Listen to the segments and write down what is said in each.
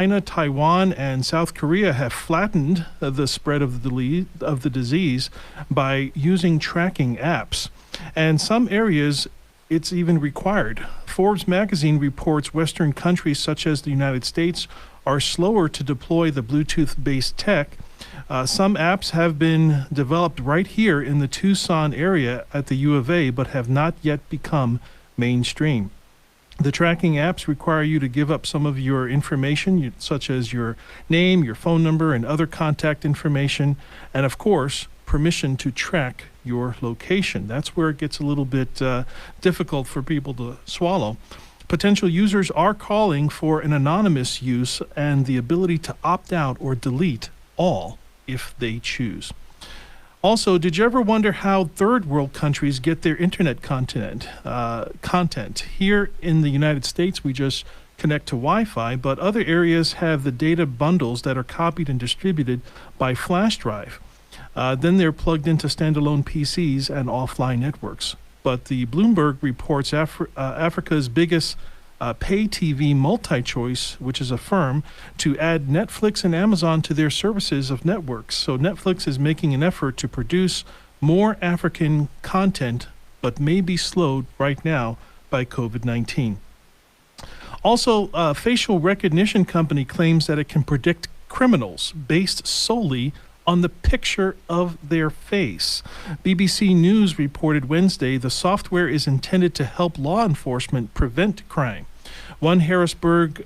China, Taiwan, and South Korea have flattened the spread of the disease by using tracking apps. And some areas, it's even required. Forbes magazine reports Western countries such as the United States are slower to deploy the Bluetooth-based tech. Some apps have been developed right here in the Tucson area at the U of A, but have not yet become mainstream. The tracking apps require you to give up some of your information, such as your name, your phone number, and other contact information, and of course, permission to track your location. That's where it gets a little bit difficult for people to swallow. Potential users are calling for an anonymous use and the ability to opt out or delete all if they choose. Also, did you ever wonder how third world countries get their internet content? Here in the United States, we just connect to Wi-Fi, but other areas have the data bundles that are copied and distributed by flash drive. Then they're plugged into standalone PCs and offline networks. But the Bloomberg reports Africa's biggest pay TV MultiChoice, which is a firm, to add Netflix and Amazon to their services of networks. So Netflix is making an effort to produce more African content, but may be slowed right now by COVID-19. Also, a facial recognition company claims that it can predict criminals based solely on the picture of their face. BBC News reported Wednesday the software is intended to help law enforcement prevent crime. One Harrisburg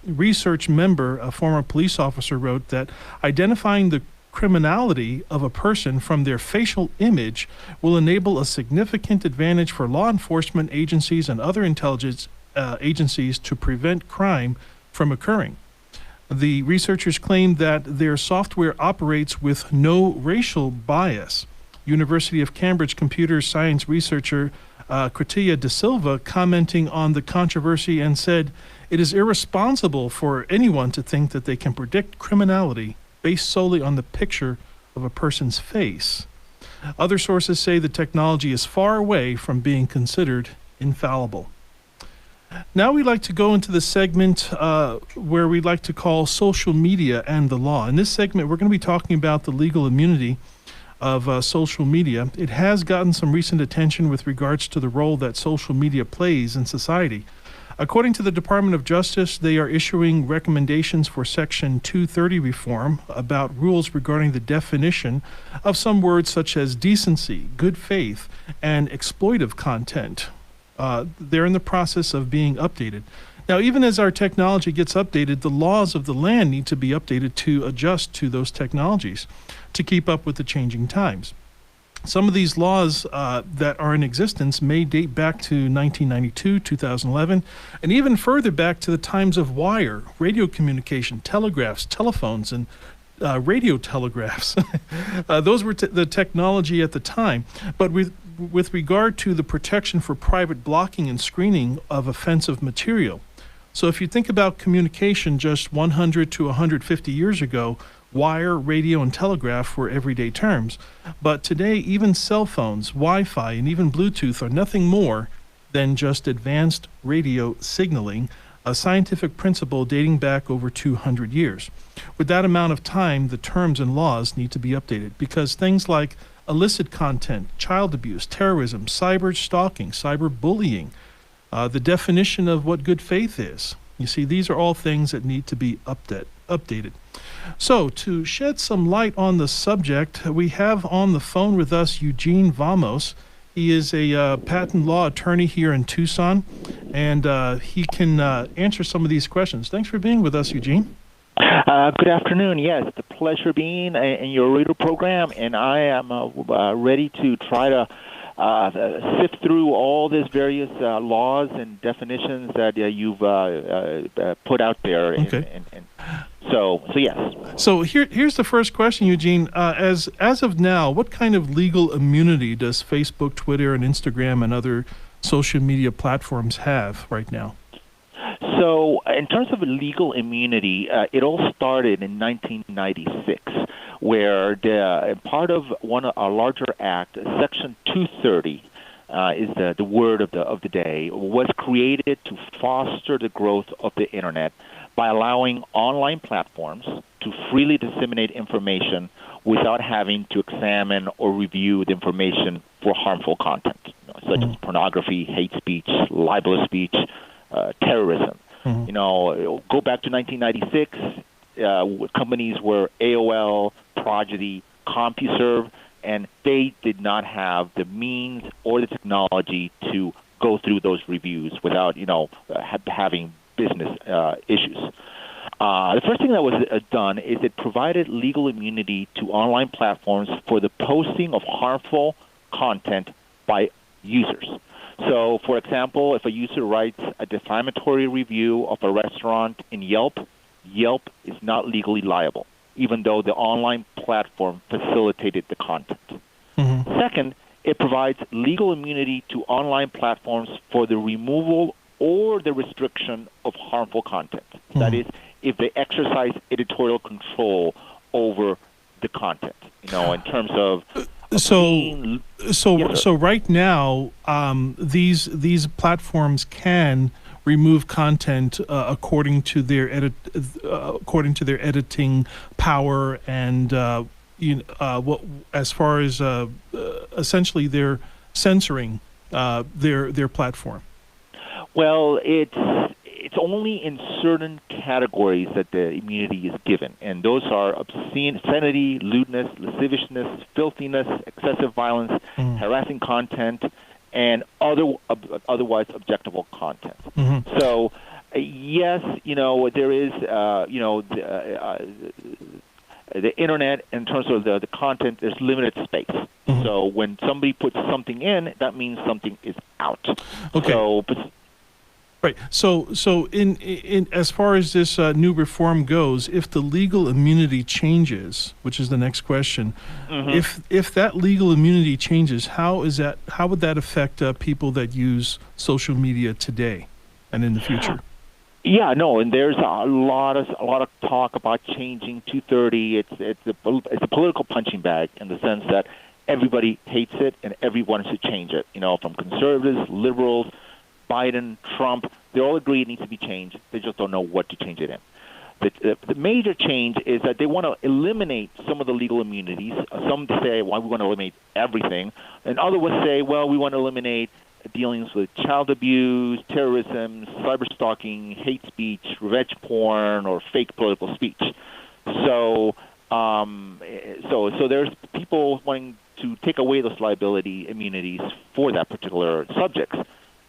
research member, a former police officer, wrote that identifying the criminality of a person from their facial image will enable a significant advantage for law enforcement agencies and other intelligence agencies to prevent crime from occurring. The researchers claim that their software operates with no racial bias. University of Cambridge computer science researcher Cretilla De Silva commenting on the controversy and said, "It is irresponsible for anyone to think that they can predict criminality based solely on the picture of a person's face." Other sources say the technology is far away from being considered infallible. Now we'd like to go into the segment where we'd like to call social media and the law. In this segment, we're going to be talking about the legal immunity of social media. It has gotten some recent attention with regards to the role that social media plays in society. According to the Department of Justice, they are issuing recommendations for Section 230 reform about rules regarding the definition of some words such as decency, good faith, and exploitive content. They're in the process of being updated. Now, even as our technology gets updated, the laws of the land need to be updated to adjust to those technologies to keep up with the changing times. Some of these laws that are in existence may date back to 1992, 2011, and even further back to the times of wire, radio communication, telegraphs, telephones, and radio telegraphs. Those were the technology at the time. But with regard to the protection for private blocking and screening of offensive material. So if you think about communication just 100 to 150 years ago, wire, radio, and telegraph were everyday terms. But today, even cell phones, Wi-Fi, and even Bluetooth are nothing more than just advanced radio signaling, a scientific principle dating back over 200 years. With that amount of time, the terms and laws need to be updated because things like illicit content, child abuse, terrorism, cyber stalking, cyber bullying, the definition of what good faith is. You see, these are all things that need to be updated. So, to shed some light on the subject, we have on the phone with us Eugene Vamos. He is a patent law attorney here in Tucson, and he can answer some of these questions. Thanks for being with us, Eugene. Good afternoon. Yes, it's a pleasure being in your radio program, and I am ready to try to sift through all these various laws and definitions that you've put out there. Okay. So yes. So here's the first question, Eugene. As of now, what kind of legal immunity does Facebook, Twitter, and Instagram and other social media platforms have right now? So in terms of legal immunity, it all started in 1996, where part of a larger act, Section 230, is the word of the day, was created to foster the growth of the Internet by allowing online platforms to freely disseminate information without having to examine or review the information for harmful content, such as pornography, hate speech, libelous speech, terrorism. Go back to 1996, companies were AOL, Prodigy, CompuServe, and they did not have the means or the technology to go through those reviews without, having business issues. The first thing that was done is it provided legal immunity to online platforms for the posting of harmful content by users. So, for example, if a user writes a defamatory review of a restaurant in Yelp, Yelp is not legally liable, even though the online platform facilitated the content. Second, it provides legal immunity to online platforms for the removal or the restriction of harmful content. That is, if they exercise editorial control over the content, in terms of So right now, these platforms can remove content according to their editing power and as far as essentially they're censoring their platform. Well, it's only in certain categories that the immunity is given, and those are obscenity, lewdness, lasciviousness, filthiness, excessive violence, harassing content, and otherwise objectionable content. So, yes, there is, the internet, in terms of the content, there's limited space. So when somebody puts something in, that means something is out. Okay. Right. So in as far as this new reform goes, if the legal immunity changes, which is the next question, if that legal immunity changes, how would that affect people that use social media today and in the future? Yeah, no, and there's a lot of talk about changing 230. It's a political punching bag in the sense that everybody hates it and everyone should change it. From conservatives, liberals, Biden, Trump, they all agree it needs to be changed. They just don't know what to change it in. The major change is that they want to eliminate some of the legal immunities. Some say, well, we want to eliminate everything. And others would say, well, we want to eliminate dealings with child abuse, terrorism, cyberstalking, hate speech, revenge porn, or fake political speech. So there's people wanting to take away those liability immunities for that particular subject.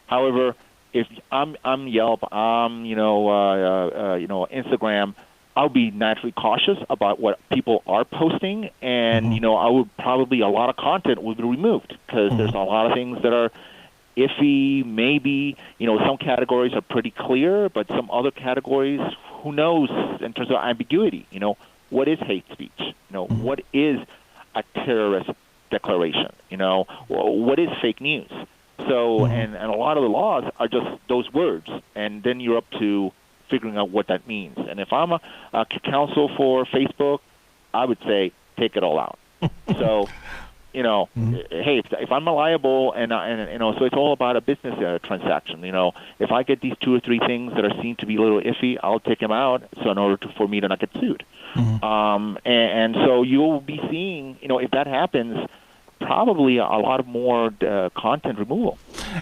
However, if I'm Yelp, I'm Instagram, I'll be naturally cautious about what people are posting, and I would probably a lot of content would be removed because there's a lot of things that are iffy. Maybe some categories are pretty clear, but some other categories, who knows in terms of ambiguity. What is hate speech? What is a terrorist declaration? What is fake news? So, and a lot of the laws are just those words, and then you're up to figuring out what that means. And if I'm a counsel for Facebook, I would say take it all out. So, hey, if I'm liable, and so it's all about a business transaction. If I get these 2 or 3 things that are seen to be a little iffy, I'll take them out. So in order for me to not get sued, and so you'll be seeing, if that happens, probably a lot of more content removal.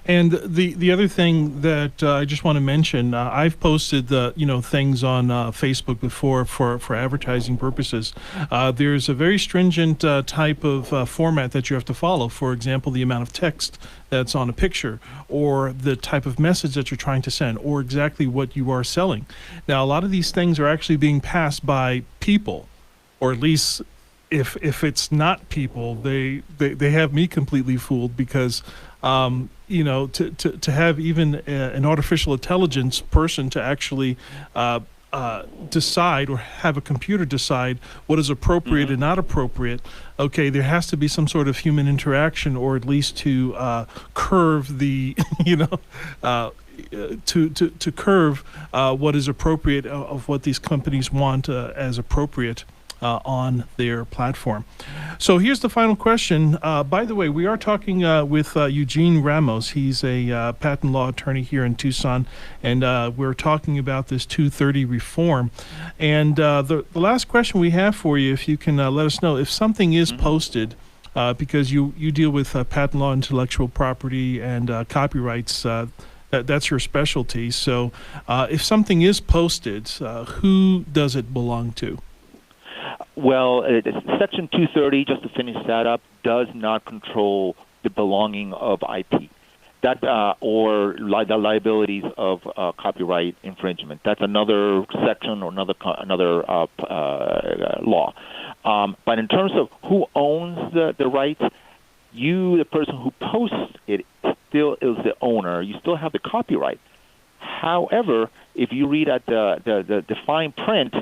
And the other thing that I just want to mention, I've posted things on Facebook before for advertising purposes. There's a very stringent type of format that you have to follow. For example, the amount of text that's on a picture, or the type of message that you're trying to send, or exactly what you are selling. Now, a lot of these things are actually being passed by people, or at least if it's not people, they have me completely fooled, because to have even an artificial intelligence person to actually decide, or have a computer decide what is appropriate and not appropriate. Okay, there has to be some sort of human interaction, or at least to curve the to curve what is appropriate of what these companies want as appropriate. on their platform. So here's the final question. By the way, we are talking with Eugene Ramos. He's a patent law attorney here in Tucson, and we're talking about this 230 reform. And the last question we have for you, if you can let us know, if something is posted, because you deal with patent law, intellectual property, and copyrights, that's your specialty. So if something is posted, who does it belong to? Well, Section 230, just to finish that up, does not control the belonging of IP, that or the liabilities of copyright infringement. That's another section or another law. But in terms of who owns the rights, the person who posts it, still is the owner. You still have the copyright. However, if you read at the fine print,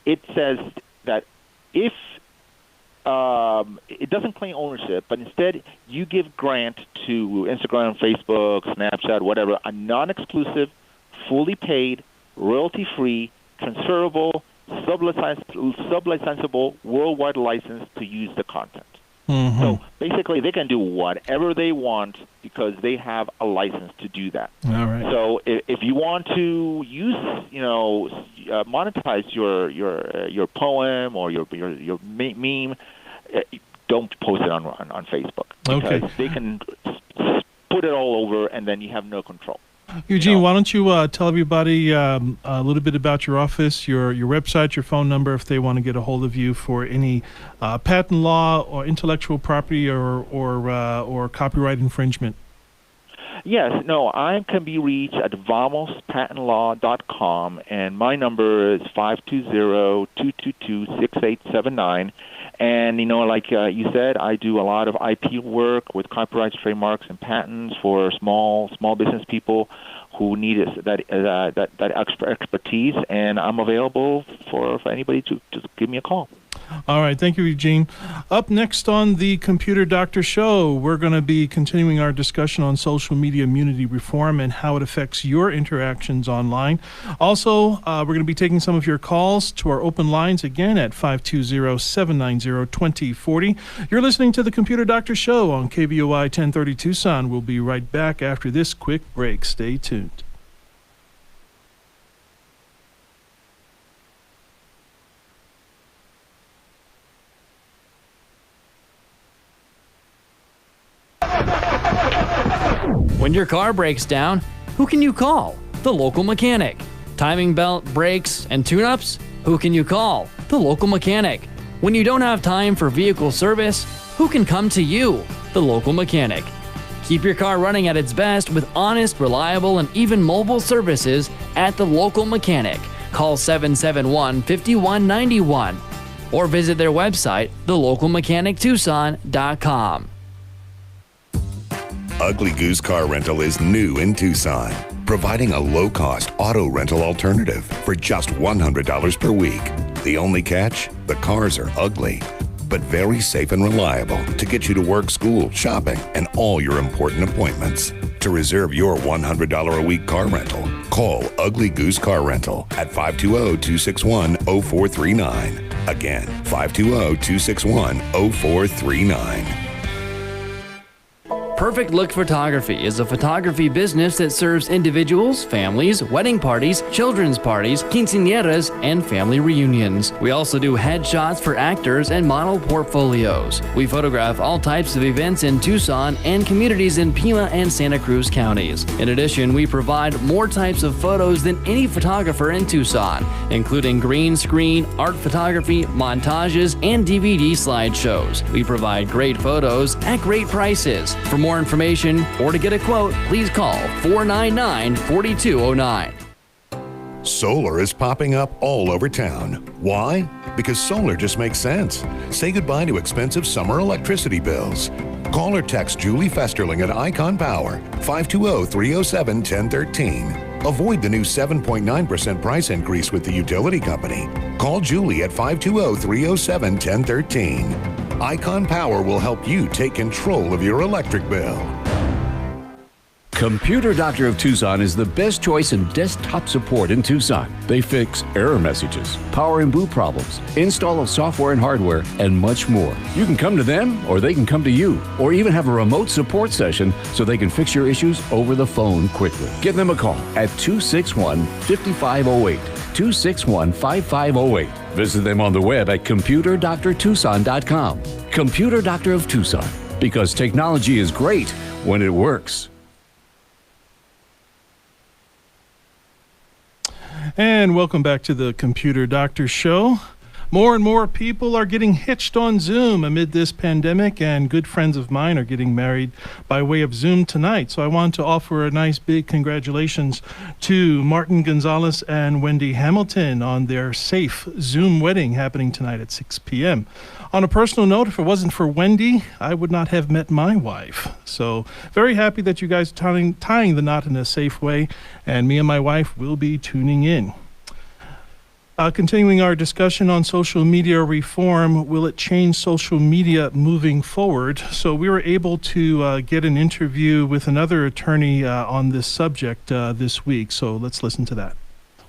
it says that if it doesn't claim ownership, but instead you give grant to Instagram, Facebook, Snapchat, whatever, a non-exclusive, fully paid, royalty-free, transferable, sublicensable worldwide license to use the content. Mm-hmm. So basically, they can do whatever they want because they have a license to do that. All right. So if you want to use, monetize your poem or your meme, don't post it on Facebook because they can put it all over, and then you have no control. Eugene, why don't you tell everybody a little bit about your office, your website, your phone number, if they want to get a hold of you for any patent law or intellectual property or copyright infringement. Yes, no, I can be reached at vamospatentlaw.com, and my number is 520-222-6879. And, like you said, I do a lot of IP work with copyrights, trademarks, and patents for small business people who need that expertise, and I'm available for anybody to just give me a call. All right. Thank you, Eugene. Up next on the Computer Doctor Show, we're going to be continuing our discussion on social media immunity reform and how it affects your interactions online. Also, we're going to be taking some of your calls to our open lines again at 520-790-2040. You're listening to the Computer Doctor Show on KBOI 1030 Tucson. We'll be right back after this quick break. Stay tuned. When your car breaks down, who can you call? The local mechanic. Timing belt, brakes, and tune-ups? Who can you call? The local mechanic. When you don't have time for vehicle service, who can come to you? The local mechanic. Keep your car running at its best with honest, reliable, and even mobile services at the local mechanic. Call 771-5191 or visit their website, thelocalmechanictucson.com. Ugly Goose Car Rental is new in Tucson, providing a low-cost auto rental alternative for just $100 per week. The only catch? The cars are ugly, but very safe and reliable to get you to work, school, shopping, and all your important appointments. To reserve your $100 a week car rental, call Ugly Goose Car Rental at 520-261-0439. Again, 520-261-0439. Perfect Look Photography is a photography business that serves individuals, families, wedding parties, children's parties, quinceañeras, and family reunions. We also do headshots for actors and model portfolios. We photograph all types of events in Tucson and communities in Pima and Santa Cruz counties. In addition, we provide more types of photos than any photographer in Tucson, including green screen, art photography, montages, and DVD slideshows. We provide great photos at great prices. For more information or to get a quote, please call 499-4209. Solar is popping up all over town. Why? Because solar just makes sense. Say goodbye to expensive summer electricity bills. Call or text Julie Festerling at Icon Power, 520-307-1013. Avoid the new 7.9% price increase with the utility company. Call Julie at 520-307-1013. Icon Power will help you take control of your electric bill. Computer Doctor of Tucson is the best choice in desktop support in Tucson. They fix error messages, power and boot problems, install of software and hardware, and much more. You can come to them, or they can come to you, or even have a remote support session so they can fix your issues over the phone quickly. Give them a call at 261-5508, 261-5508. Visit them on the web at computerdoctortucson.com. Computer Doctor of Tucson, because technology is great when it works. And welcome back to the Computer Doctor Show. More and more people are getting hitched on Zoom amid this pandemic, and good friends of mine are getting married by way of Zoom tonight. So I want to offer a nice big congratulations to Martin Gonzalez and Wendy Hamilton on their safe Zoom wedding happening tonight at 6 p.m. On a personal note, if it wasn't for Wendy, I would not have met my wife. So very happy that you guys are tying the knot in a safe way, and me and my wife will be tuning in. Continuing our discussion on social media reform, will it change social media moving forward? So we were able to get an interview with another attorney on this subject this week. So let's listen to that.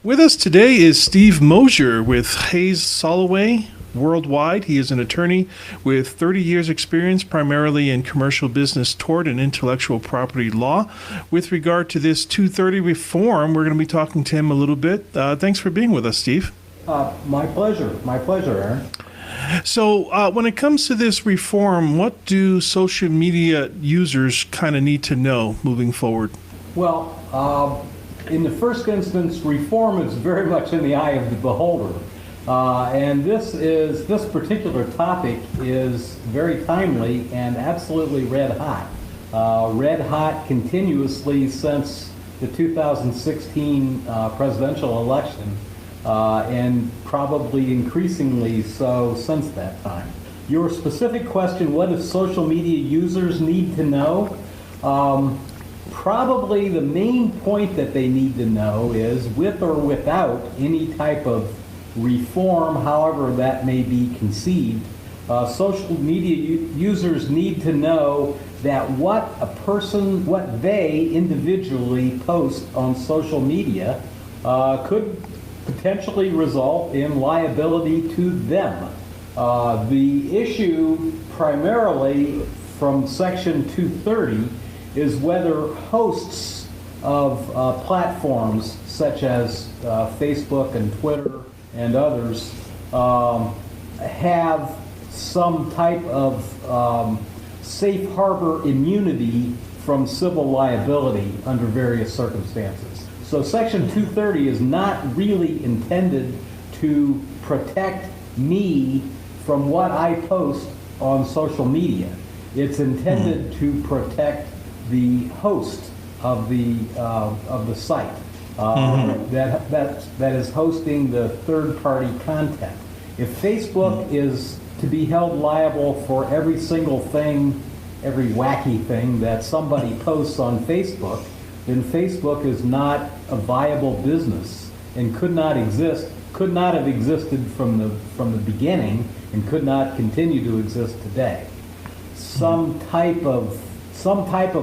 With us today is Steve Mosier with Hayes Soloway Worldwide. He is an attorney with 30 years experience primarily in commercial business tort and intellectual property law. With regard to this 230 reform, we're going to be talking to him a little bit. Thanks for being with us, Steve. My pleasure, Aaron. So when it comes to this reform, what do social media users kind of need to know moving forward? Well, in the first instance, reform is very much in the eye of the beholder. And this particular topic is very timely and absolutely red hot. Red hot continuously since the 2016 presidential election, and probably increasingly so since that time. Your specific question, what do social media users need to know? Probably the main point that they need to know is, with or without any type of reform, however that may be conceived, social media users need to know that what they individually post on social media could potentially result in liability to them. The issue primarily from Section 230 is whether hosts of platforms such as Facebook and Twitter and others have some type of safe harbor immunity from civil liability under various circumstances. So Section 230 is not really intended to protect me from what I post on social media. It's intended to protect the host of the site that is hosting the third-party content. If Facebook is to be held liable for every single thing, every wacky thing that somebody posts on Facebook, then Facebook is not a viable business and could not have existed from the beginning, and could not continue to exist today. Some type of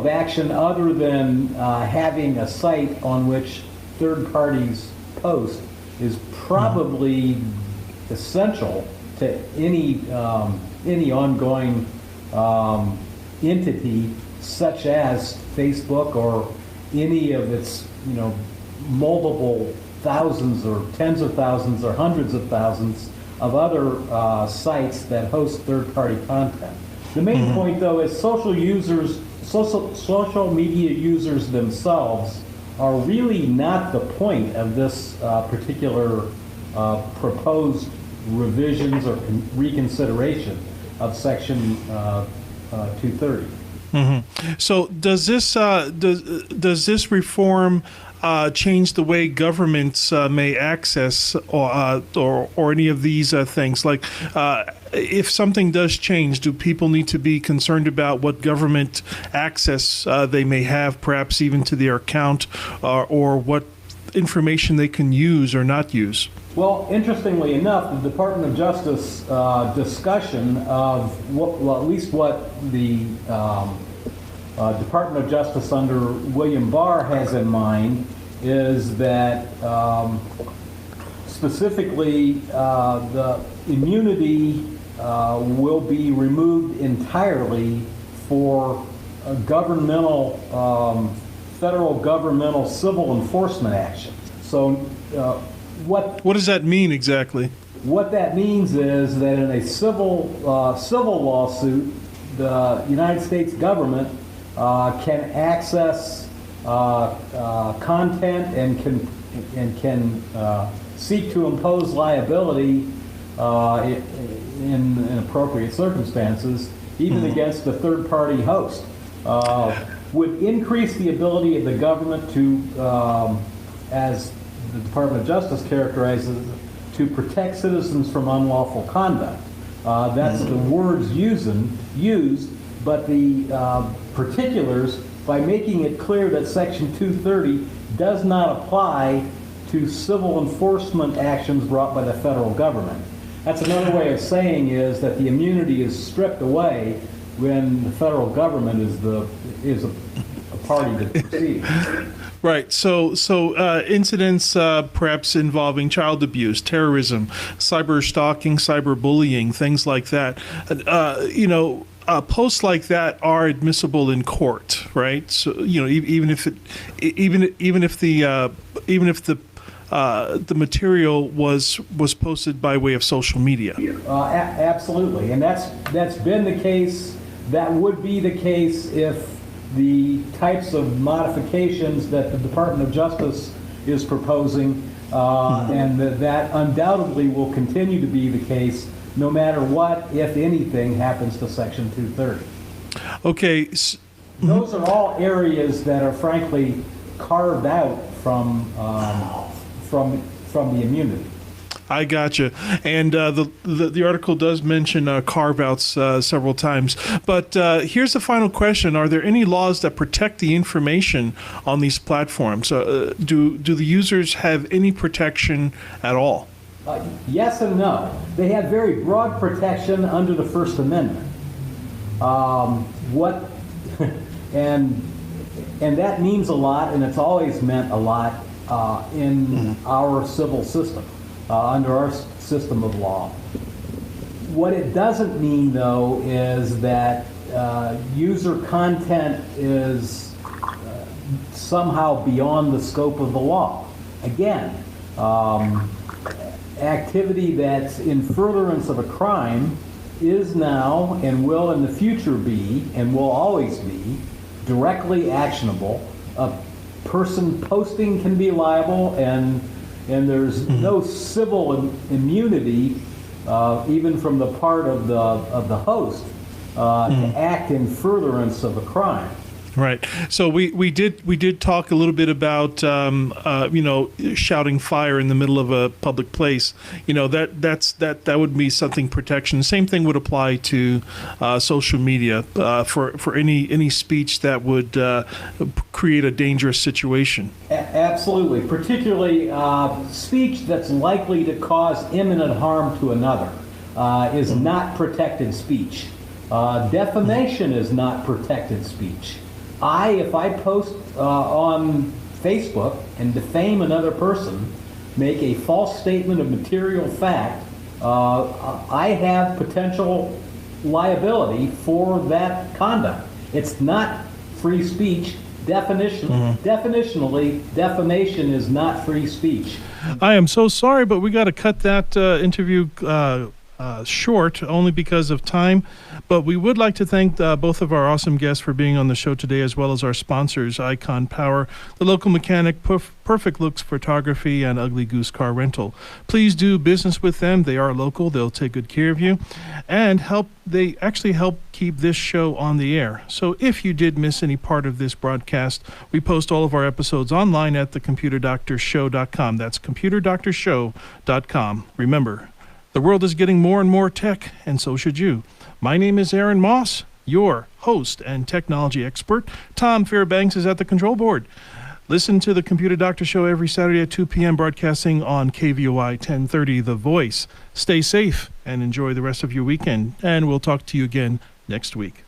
action other than having a site on which third parties post is probably essential to any ongoing entity such as Facebook or any of its multiple thousands or tens of thousands or hundreds of thousands of other sites that host third-party content. The main point, though, is social media users themselves are really not the point of this particular proposed revisions or reconsideration of Section 230. So does this reform change the way governments may access or any of these things? Like, if something does change, do people need to be concerned about what government access they may have, perhaps even to their account, or what information they can use or not use? Well, interestingly enough, the Department of Justice discussion of at least what the Department of Justice under William Barr has in mind is that specifically the immunity will be removed entirely for federal governmental civil enforcement action. So what does that mean exactly? What that means is that in a civil lawsuit, the United States government can access content and can seek to impose liability in appropriate circumstances, even against a third-party host. Would increase the ability of the government to, as the Department of Justice characterizes it, to protect citizens from unlawful conduct. That's the words used, but the particulars, by making it clear that Section 230 does not apply to civil enforcement actions brought by the federal government. That's another way of saying is that the immunity is stripped away when the federal government is a party to the proceedings. Right. So incidents perhaps involving child abuse, terrorism, cyber stalking, cyberbullying, things like that. Posts like that are admissible in court, right? So even if the material was posted by way of social media. Absolutely, and that's been the case. That would be the case if the types of modifications that the Department of Justice is proposing, and that undoubtedly will continue to be the case no matter what, if anything, happens to Section 230. Okay. Those are all areas that are frankly carved out from the immunity. I gotcha. And the article does mention carve-outs several times. But here's the final question. Are there any laws that protect the information on these platforms? Do the users have any protection at all? Yes and no. They have very broad protection under the First Amendment. And that means a lot, and it's always meant a lot in our civil system, under our system of law. What it doesn't mean, though, is that user content is somehow beyond the scope of the law. Again, activity that's in furtherance of a crime is now and will in the future be, and will always be, directly actionable. A person posting can be liable, and there's no civil immunity, even from the part of the host, to act in furtherance of a crime. Right. So we did talk a little bit about shouting fire in the middle of a public place. That would be something protection. Same thing would apply to social media for any speech that would create a dangerous situation. Absolutely, particularly speech that's likely to cause imminent harm to another is not protected speech. Defamation is not protected speech. If I post on Facebook and defame another person, make a false statement of material fact, I have potential liability for that conduct. It's not free speech. Definitionally, defamation is not free speech. I am so sorry, but we got to cut that interview short, only because of time. But we would like to thank both of our awesome guests for being on the show today, as well as our sponsors, Icon Power, The Local Mechanic, Perfect Looks Photography, and Ugly Goose Car Rental. Please do business with them. They are local. They'll take good care of you, and they actually help keep this show on the air. So if you did miss any part of this broadcast, we post all of our episodes online at thecomputerdoctorshow.com. That's computerdoctorshow.com. Remember, the world is getting more and more tech, and so should you. My name is Aaron Moss, your host and technology expert. Tom Fairbanks is at the control board. Listen to the Computer Doctor Show every Saturday at 2 p.m. broadcasting on KVOI 1030 The Voice. Stay safe and enjoy the rest of your weekend, and we'll talk to you again next week.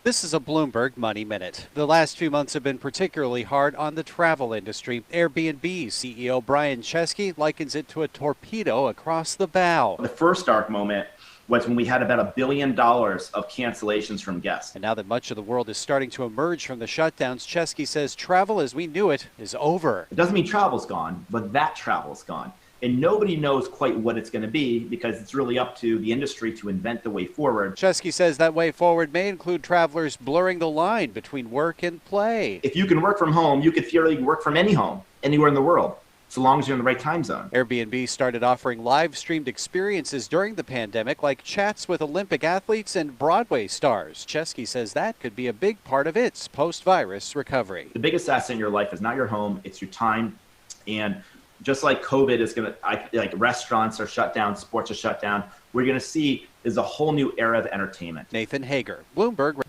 This is a Bloomberg Money Minute. The last few months have been particularly hard on the travel industry. Airbnb CEO Brian Chesky likens it to a torpedo across the bow. The first dark moment was when we had about $1 billion of cancellations from guests. And now that much of the world is starting to emerge from the shutdowns, Chesky says travel as we knew it is over. It doesn't mean travel's gone, but that travel's gone. And nobody knows quite what it's going to be because it's really up to the industry to invent the way forward. Chesky says that way forward may include travelers blurring the line between work and play. If you can work from home, you could theoretically work from any home, anywhere in the world, so long as you're in the right time zone. Airbnb started offering live-streamed experiences during the pandemic, like chats with Olympic athletes and Broadway stars. Chesky says that could be a big part of its post-virus recovery. The biggest asset in your life is not your home, it's your time. And just like COVID is going to, like restaurants are shut down, sports are shut down, we're going to see is a whole new era of entertainment. Nathan Hager, Bloomberg.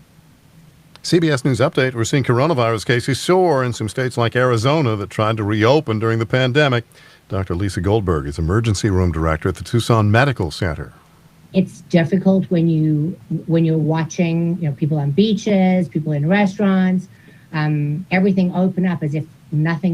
CBS News Update. We're seeing coronavirus cases soar in some states like Arizona that tried to reopen during the pandemic. Dr. Lisa Goldberg is emergency room director at the Tucson Medical Center. It's difficult when you're watching, people on beaches, people in restaurants, everything open up as if nothing